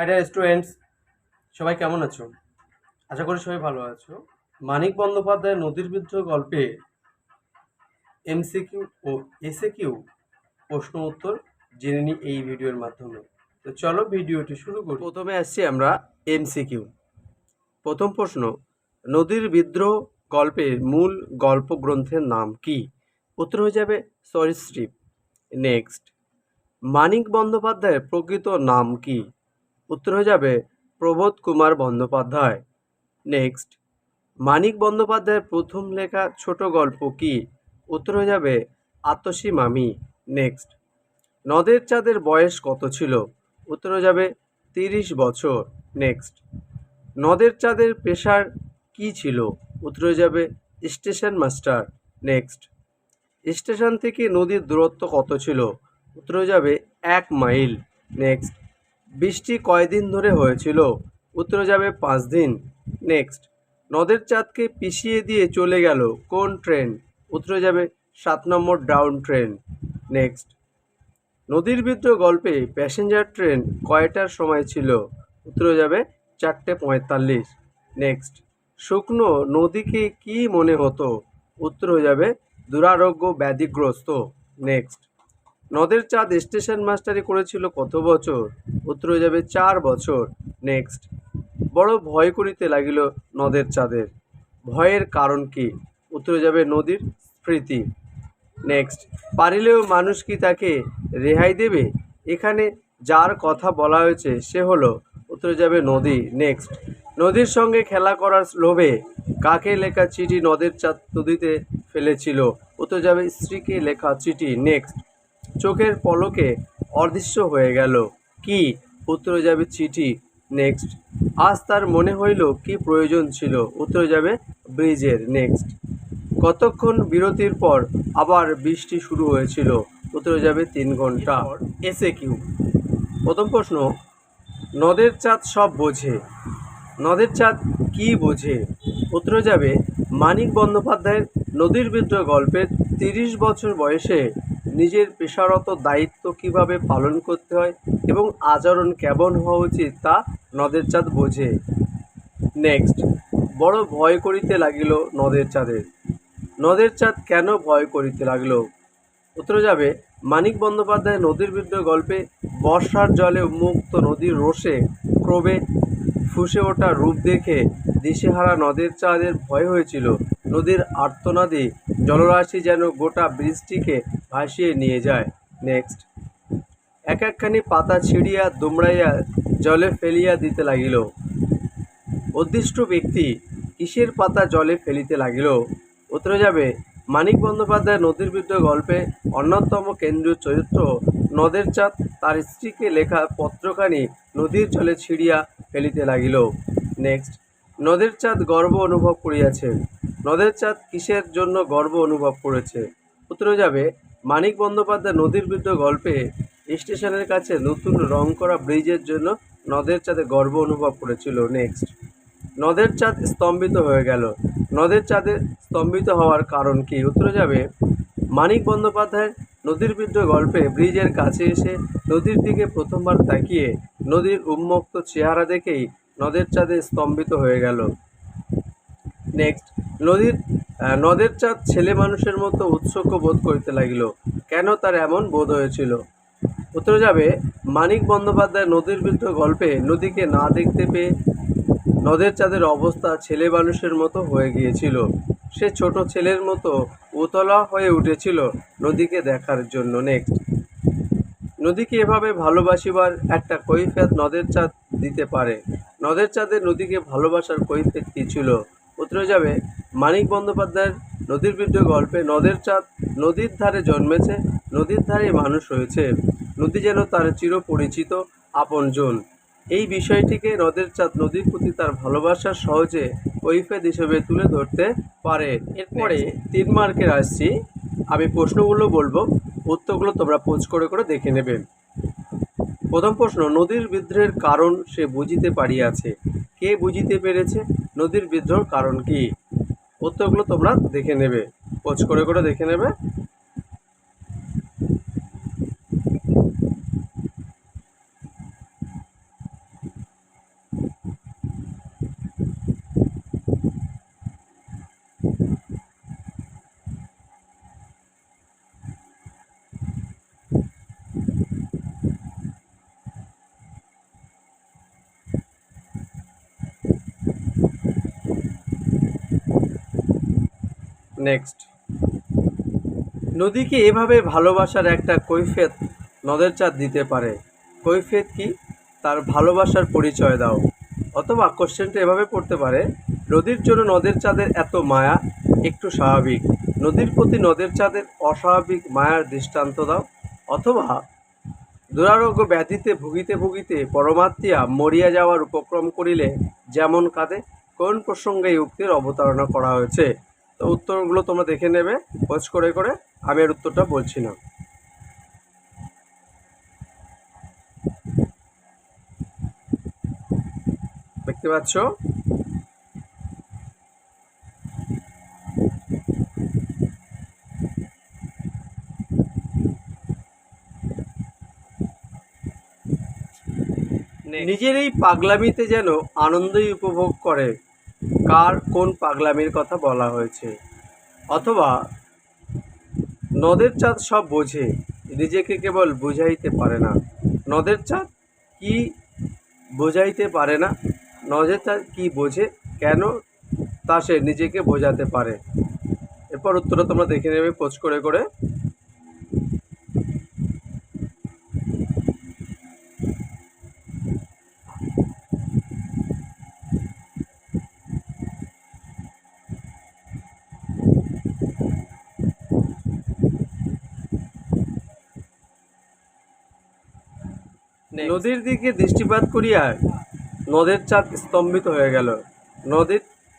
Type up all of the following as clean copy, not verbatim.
High dear students, সবাই কেমন আছো? আশা করি সবাই ভালো আছো। মানিক বন্দ্যোপাধ্যায়ের নদীর বিদ্রোহ গল্পে এমসিকিউ ও এসএকিউ প্রশ্ন উত্তর জেনে নিই এই ভিডিওর মাধ্যমে। তো চলো ভিডিওটি শুরু করি। প্রথমে আসছি আমরা এমসিকিউ। প্রথম প্রশ্ন, নদীর বিদ্রোহ গল্পের মূল গল্প গ্রন্থের নাম কি? উত্তর হয়ে যাবে সরীসৃপ। নেক্সট, মানিক বন্দ্যোপাধ্যায়ের প্রকৃত নাম কি? উত্তর হয়ে যাবে প্রবোধ কুমার বন্দ্যোপাধ্যায়। নেক্সট, মানিক বন্দ্যোপাধ্যায়ের প্রথম লেখা ছোট গল্প কি? উত্তর হয়ে যাবে আতসী মামি। নেক্সট, নদের চাঁদের বয়স কত ছিল? উত্তর হয়ে যাবে 30 বছর। নেক্সট, নদের চাঁদের পেশার কি ছিল? উত্তর হয়ে যাবে স্টেশন মাস্টার। নেক্সট, স্টেশন থেকে নদীর দূরত্ব কত ছিল? উত্তর হয়ে যাবে 1 মাইল। নেক্সট, বৃষ্টি কয়দিন ধরে হয়েছিল? উত্তর হয়ে যাবে 5 দিন। নেক্সট, নদের চাঁদকে পিছিয়ে দিয়ে চলে গেল কোন ট্রেন? উত্তর হয়ে যাবে 7 নম্বর ডাউন ট্রেন। নেক্সট, নদীর বিদ্রোহ গল্পে প্যাসেঞ্জার ট্রেন কয়টার সময় ছিল? উত্তর হয়ে যাবে 4:45। নেক্সট, শুকনো নদীকে কি মনে হতো? উত্তর হয়ে যাবে দুরারোগ্য ব্যাধিগ্রস্ত। নেক্সট, নদের চাঁদ স্টেশন মাস্টারি করেছিল কত বছর? উত্তর হয়ে যাবে 4 বছর। নেক্সট, বড় ভয় করিতে লাগিল নদের চাঁদের, ভয়ের কারণ কি? উত্তর হয়ে যাবে নদীর স্মৃতি। নেক্সট, পারিলেও মানুষ কি তাকে রেহাই দেবে? এখানে যার কথা বলা হয়েছে সে হলো, উত্তর হয়ে যাবে নদী। নেক্সট, নদীর সঙ্গে খেলা করার লোভে কাকে লেখা চিঠি নদের চাঁদ নদীতে ফেলেছিল? উত্তর যাবে স্ত্রীকে লেখা চিঠি। নেক্সট, চোখের পলকে অদৃশ্য হয়ে গেল কি? উত্তর হয়ে যাবে চিঠি। নেক্সট, আজ তার মনে হইল কি প্রয়োজন ছিল? উত্তর হয়ে যাবে ব্রিজের। নেক্সট, কতক্ষণ বিরতির পর আবার বৃষ্টি শুরু হয়েছিল? উত্তর হয়ে যাবে 3 ঘন্টা। এসএকিউ। প্রথম প্রশ্ন, নদের চাঁদ সব বোঝে, নদের চাঁদ কি বোঝে? উত্তর হয়ে যাবে মানিক বন্দ্যোপাধ্যায়ের নদীর বিদ্রোহ গল্পের 30 বছর বয়সে নিজের পেশারত দায়িত্ব কিভাবে পালন করতে হয় এবং আচরণ কেমন হওয়া উচিত তা নদের চাঁদ বোঝে। নেক্সট, বড় ভয় করিতে লাগিল নদের চাঁদের, নদের চাঁদ কেন ভয় করিতে লাগলো? উত্তর যাবে মানিক বন্দ্যোপাধ্যায় নদীর বিদ্রোহ গল্পে বর্ষার জলে উন্মুক্ত নদীর রোষে ক্রমে ফুসে ওঠা রূপ দেখে দিশেহারা নদের চাঁদের ভয় হয়েছিল। নদীর আর্তনাদে জলরাশি যেন গোটা ব্রিজটিকে ভাসিয়ে নিয়ে যায়। নেক্সট, এক একখানি পাতা ছিঁড়িয়া দুমড়াইয়া জলে ফেলিয়া দিতে লাগিল। অদৃষ্ট ব্যক্তি কিসের পাতা জলে ফেলিতে লাগিল? উত্তরে যাবে মানিক বন্দ্যোপাধ্যায় নদীর বিদ্রোহ গল্পে অন্যতম কেন্দ্রীয় চরিত্র নদের চাঁদ তার স্ত্রীকে লেখা পত্রখানি নদীর জলে ছিঁড়িয়া ফেলিতে লাগিল। নেক্সট, নদের চাঁদ গর্ব অনুভব করিয়াছেন, নদের চাঁদ কিসের জন্য গর্ব অনুভব করেছে? উত্তরে যাবে মানিক বন্দ্যোপাধ্যায় নদীর বিদ্রোহ গল্পে স্টেশনের কাছে নতুন রং করা ব্রিজের জন্য নদের চাঁদে গর্ব অনুভব করেছিল। নেক্সট, নদের চাঁদ স্তম্ভিত হয়ে গেল, নদের চাঁদের স্তম্ভিত হওয়ার কারণ কি? উত্তরে যাবে মানিক বন্দ্যোপাধ্যায়ের নদীর বিদ্রোহ গল্পে ব্রিজের কাছে এসে নদীর দিকে প্রথমবার তাকিয়ে নদীর উন্মুক্ত চেহারা দেখেই নদের চাঁদে স্তম্ভিত হয়ে গেল। নেক্সট, নদের চাঁদ ছেলে মানুষের মতো উৎসুক বোধ করিতে লাগিল, কেন তার এমন বোধ হয়েছিল? উত্তরে যাবে মানিক বন্দ্যোপাধ্যায় নদীর বিদ্রোহ গল্পে নদীকে না দেখতে পেয়ে নদের চাঁদের অবস্থা ছেলে মানুষের মতো হয়ে গিয়েছিল। সে ছোট ছেলের মতো উতলা হয়ে উঠেছিল নদীকে দেখার জন্য। নেক্সট, নদীকে এভাবে ভালোবাসিবার একটা কৈফিয়ত নদের চাঁদ দিতে পারে, নদের চাঁদের নদীকে ভালোবাসার কৈফিয়ত কী ছিল? উত্তরে যাবে মানিক বন্দ্যোপাধ্যায়ের নদীর বিদ্রোহ গল্পে নদের চাঁদ নদীর ধারে জন্মেছে, নদীর ধারে মানুষ হয়েছে, নদী যেন তার চিরপরিচিত আপনজন। এই বিষয়টিকে নদের চাঁদ নদীর প্রতি তার ভালোবাসার সহজে কৈফিয়ত হিসেবে তুলে ধরতে পারে। এরপরে 3 মার্কের আসছি, আমি প্রশ্নগুলো বলবো, উত্তরগুলো তোমরা পোজ করে করে দেখে নেবে। প্রথম প্রশ্ন, নদীর বিদ্রোহের কারণ সে বুঝিতে পারিয়াছে, কে বুঝিতে পেরেছে? নদীর বিদ্রোহের কারণ কি? উত্তরগুলো তোমরা দেখে নেবে, পোজ করে করে দেখে নেবে। নেক্সট, নদীকে এভাবে ভালোবাসার একটা কৈফিয়ত নদের চাঁদ দিতে পারে। কৈফিয়ত কি? তার ভালোবাসার পরিচয় দাও। অথবা কোশ্চেনটা এভাবে পড়তে পারে, নদীর জন্য নদের চাঁদের এত মায়া একটু স্বাভাবিক, নদীর প্রতি নদের চাঁদের অস্বাভাবিক মায়ার দৃষ্টান্ত দাও। অথবা দুরারোগ্য ব্যাধিতে ভুগিতে ভুগিতে পরমাত্মা মরিয়া যাওয়ার উপক্রম করিলে যেমন কাঁদে, কোন প্রসঙ্গে এই উক্তির অবতারণা করা হয়েছে? তো উত্তরগুলো তোমরা দেখে নেবে খোঁজ করে করে, আমি এর উত্তরটা বলছি না। দেখতে পাচ্ছ? নিজের এই পাগলামিতে যেন আনন্দই উপভোগ করে, কার কোন পাগলামির কথা বলা হয়েছে? অথবা নদের চাঁদ সব বোঝে, নিজেকে কেবল বুঝাইতে পারে না। নদের চাঁদ কি বোঝাইতে পারে না? নদের চাঁদ কি বোঝে, কেন তা সে নিজেকে বোঝাতে পারে? এরপর উত্তরটা তোমরা দেখে নেবে খোঁজ করে করে। নদীর দিকে দৃষ্টিপাত করিয়া নদের চাঁদ স্তম্ভিত হয়ে গেল।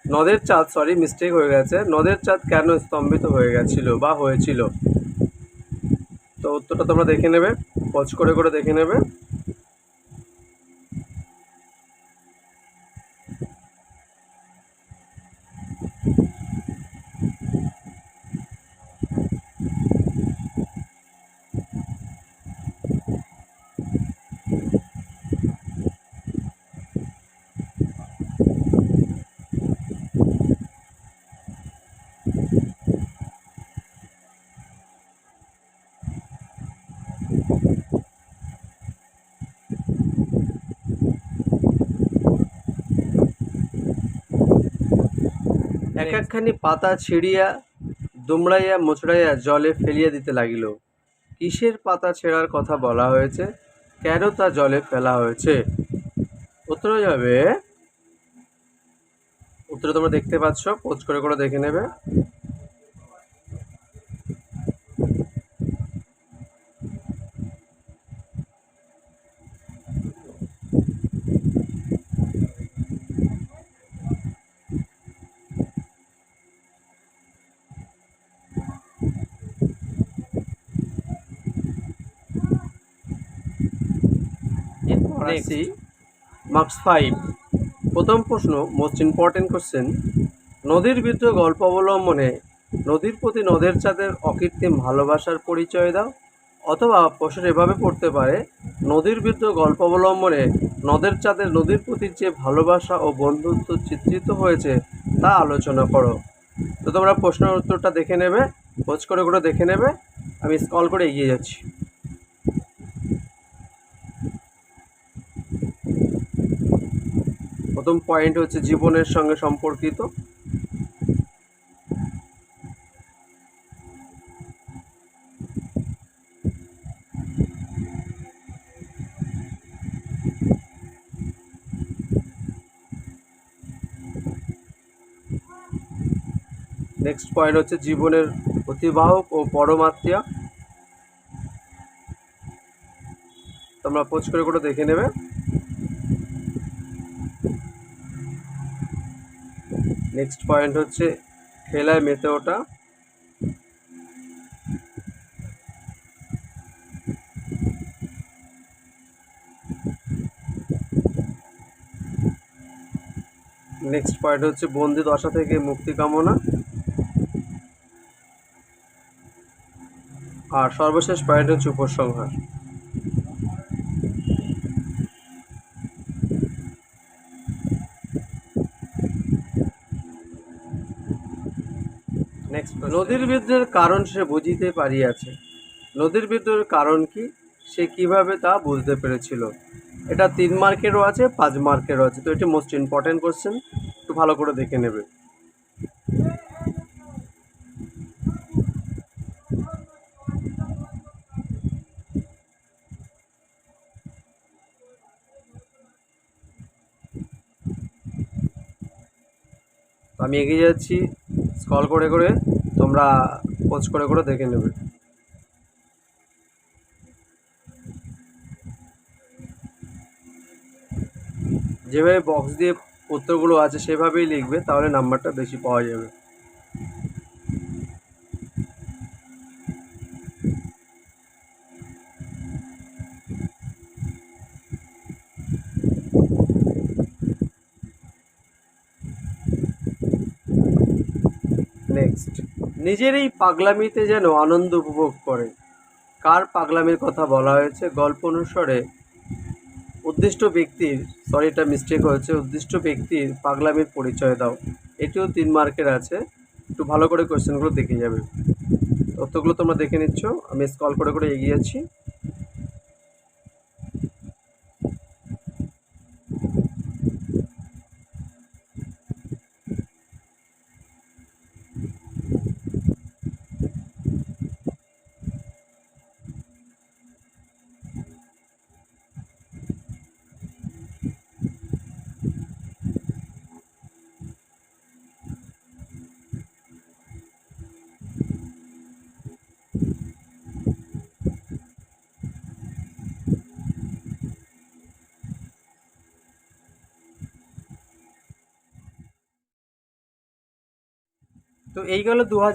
নদের চাঁদ মিস্টেক হয়ে গেছে, নদের চাঁদ কেন স্তম্ভিত হয়ে গেছিল বা হয়েছিল? তো উত্তরটা তোমরা দেখে নেবে খোঁজ করে করে দেখে নেবে। এক একখানি পাতা ছিঁড়িয়া দুমড়াইয়া মোচড়াইয়া জলে ফেলিয়া দিতে লাগিল। কিসের পাতা ছেঁড়ার কথা বলা হয়েছে? কেন তা জলে ফেলা হয়েছে? উত্তর হয়ে যাবে, উত্তর তোমরা দেখতে পাচ্ছ, খোঁজ করে করে দেখে নেবে। মার্কস 5। প্রথম প্রশ্ন, মোস্ট ইম্পর্টেন্ট কোশ্চেন, নদীর বিদ্রোহ গল্প অবলম্বনে নদীর প্রতি নদের চাঁদের অকৃত্রিম ভালোবাসার পরিচয় দাও। অথবা প্রশ্ন এভাবে পড়তে পারে, নদীর বিদ্রোহ গল্প অবলম্বনে নদের চাঁদের নদীর প্রতি যে ভালোবাসা ও বন্ধুত্ব চিত্রিত হয়েছে তা আলোচনা করো। তো তোমরা প্রশ্নের উত্তরটা দেখে নেবে, খোঁজ করে করে দেখে নেবে, আমি স্ক্রল করে এগিয়ে যাচ্ছি। প্রথম পয়েন্ট হচ্ছে জীবনের সঙ্গে সম্পর্কিত। নেক্সট পয়েন্ট হচ্ছে জীবনের অতিবাহক ও পরমাত্মা। তোমরা খোঁজ করে করে দেখে নেবে। নেক্সট পয়েন্ট হচ্ছে খেলায় মেতে ওঠা। নেক্সট পয়েন্ট হচ্ছে বন্দি দশা থেকে মুক্তি কামনা। আর সর্বশেষ পয়েন্ট হচ্ছে উপসংহার। নেক্সট, নদীর বিদ্রোহের কারণ সে বুঝিতে পারিয়াছে। নদীর বিদ্রোহের কারণ কি, সে কিভাবে তা বুঝতে পেরেছিল? এটা 3 মার্কেরও আছে, 5 মার্কেরও আছে। তো এটি মোস্ট ইম্পর্টেন্ট কোশ্চেন, একটু ভালো করে দেখে নেবে। আমি এগিয়ে যাচ্ছি স্ক্রল করে করে, তোমরা পোজ করে করে দেখে নেবে। যেভাবে বক্স দিয়ে উত্তরগুলো আছে সেভাবেই লিখবে, তাহলে নাম্বারটা বেশি পাওয়া যাবে। নেক্সট, নিজের এই পাগলামিতে যেন আনন্দ উপভোগ করে। কার পাগলামির কথা বলা হয়েছে? গল্প অনুসারে উদ্দিষ্ট ব্যক্তির, সরি এটা মিস্টেক হয়েছে, উদ্দিষ্ট ব্যক্তির পাগলামির পরিচয় দাও। এটিও 3 মার্কের আছে, একটু ভালো করে কোয়েশ্চেনগুলো দেখে যাবে। তথ্যগুলো তোমরা দেখে নিচ্ছ, আমি স্ক্রল করে করে এগিয়ে যাচ্ছি। তো এই গেল 2000